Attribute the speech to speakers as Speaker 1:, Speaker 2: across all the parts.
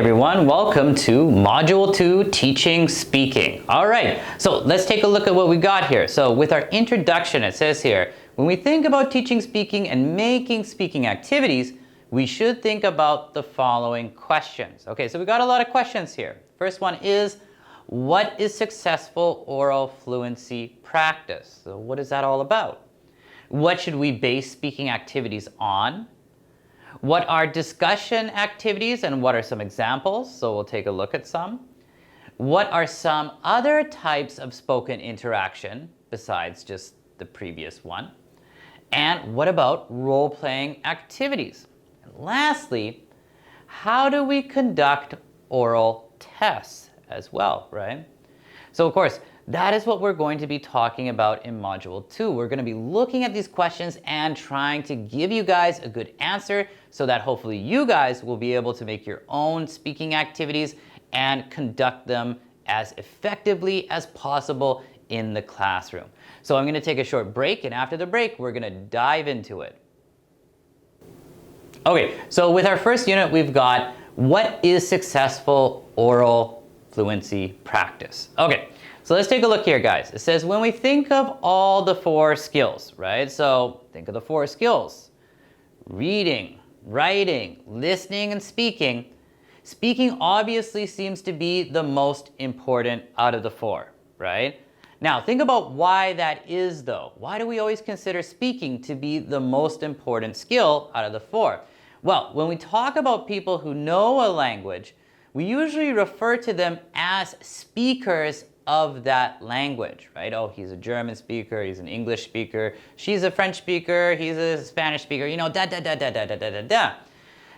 Speaker 1: everyone, welcome to Module 2, Teaching Speaking. All right, so let's take a look at what we got here. So with our introduction, it says here, when we think about teaching speaking and making speaking activities, we should think about the following questions. Okay, so we got a lot of questions here. First one is, what is successful oral fluency practice? So what is that all about? What should we base speaking activities on? What are discussion activities and what are some examples? So we'll take a look at some. What are some other types of spoken interaction besides just the previous one? And what about role-playing activities? And lastly, how do we conduct oral tests as well, right? So of course, that is what we're going to be talking about in Module 2. We're going to be looking at these questions and trying to give you guys a good answer so that hopefully you guys will be able to make your own speaking activities and conduct them as effectively as possible in the classroom. So I'm going to take a short break, and after the break, we're going to dive into it. Okay, so with our first unit, we've got what is successful oral fluency practice. Okay. So let's take a look here, guys. It says when we think of all the 4 skills, right? So think of the 4 skills: reading, writing, listening, and speaking. Speaking obviously seems to be the most important out of the 4, right? Now think about why that is though. Why do we always consider speaking to be the most important skill out of the 4? Well, when we talk about people who know a language, we usually refer to them as speakers of that language, right? Oh, he's a German speaker, he's an English speaker, she's a French speaker, he's a Spanish speaker, you know, da.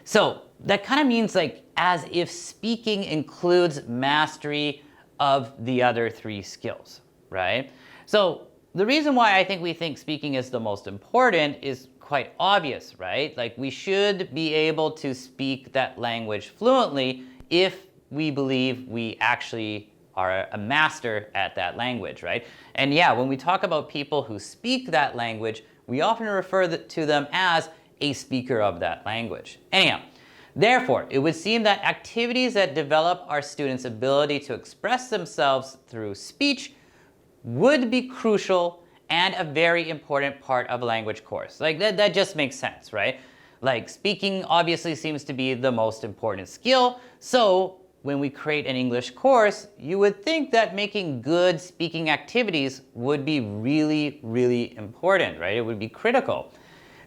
Speaker 1: So that kind of means like as if speaking includes mastery of the other 3 skills, right? So the reason why I think we think speaking is the most important is quite obvious, right? Like we should be able to speak that language fluently if we believe we actually are a master at that language, right? And yeah, when we talk about people who speak that language, we often refer to them as a speaker of that language. Anyhow, therefore, it would seem that activities that develop our students' ability to express themselves through speech would be crucial and a very important part of a language course. Like that just makes sense, right? Like speaking obviously seems to be the most important skill, so when we create an English course, you would think that making good speaking activities would be really, really important, right? It would be critical.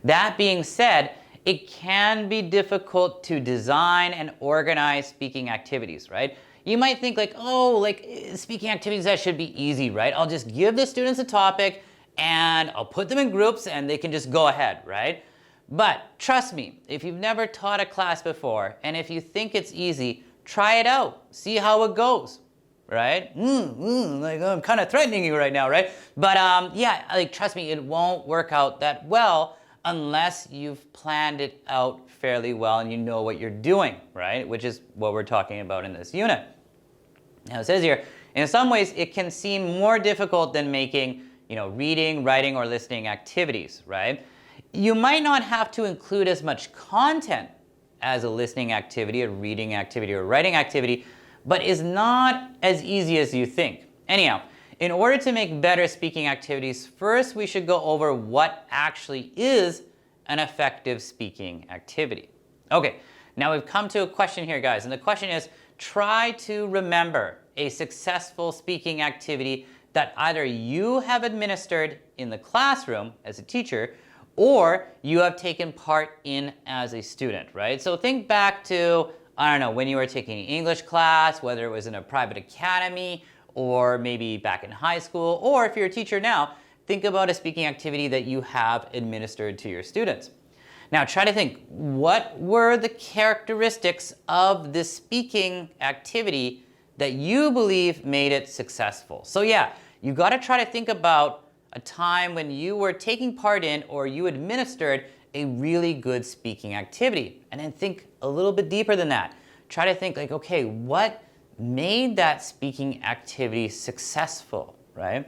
Speaker 1: That being said, it can be difficult to design and organize speaking activities, right? You might think like, oh, like speaking activities, that should be easy, right? I'll just give the students a topic and I'll put them in groups and they can just go ahead, right? But trust me, if you've never taught a class before and if you think it's easy, try it out, see how it goes, right? Like I'm kind of threatening you right now, right? But yeah, like trust me, it won't work out that well unless you've planned it out fairly well and you know what you're doing, right? Which is what we're talking about in this unit. Now it says here, in some ways it can seem more difficult than making, reading, writing, or listening activities, right? You might not have to include as much content as a listening activity, a reading activity, or a writing activity, but is not as easy as you think. Anyhow, in order to make better speaking activities, first we should go over what actually is an effective speaking activity. Okay, now we've come to a question here, guys, and the question is, try to remember a successful speaking activity that either you have administered in the classroom as a teacher or you have taken part in as a student, right? So think back to, I don't know, when you were taking an English class, whether it was in a private academy or maybe back in high school, or if you're a teacher now, think about a speaking activity that you have administered to your students. Now try to think, what were the characteristics of this speaking activity that you believe made it successful? So yeah, you gotta try to think about a time when you were taking part in or you administered a really good speaking activity. And then think a little bit deeper than that. Try to think like, okay, what made that speaking activity successful, right?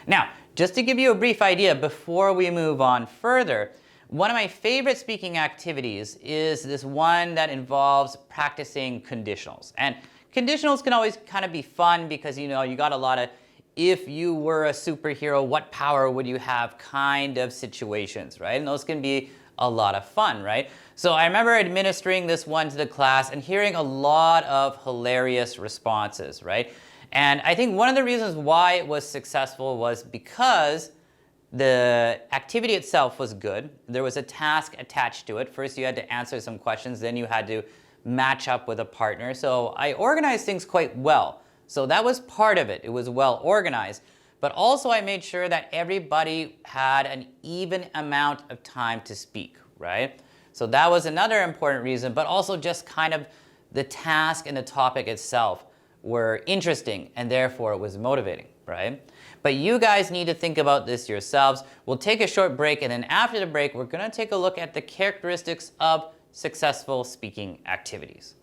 Speaker 1: Now, just to give you a brief idea before we move on further, one of my favorite speaking activities is this one that involves practicing conditionals. And conditionals can always kind of be fun because, you know, you got a lot of if you were a superhero, what power would you have kind of situations, right? And those can be a lot of fun, right? So I remember administering this one to the class and hearing a lot of hilarious responses, right? And I think one of the reasons why it was successful was because the activity itself was good. There was a task attached to it. First, you had to answer some questions, then you had to match up with a partner. So I organized things quite well. So that was part of it. It was well organized. But also I made sure that everybody had an even amount of time to speak, right? So that was another important reason, but also just kind of the task and the topic itself were interesting and therefore it was motivating, right? But you guys need to think about this yourselves. We'll take a short break, and then after the break, we're gonna take a look at the characteristics of successful speaking activities.